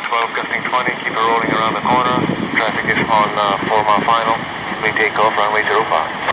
12, gusting 20, keep it rolling around the corner. Traffic is on 4 mile final. We take off runway 05.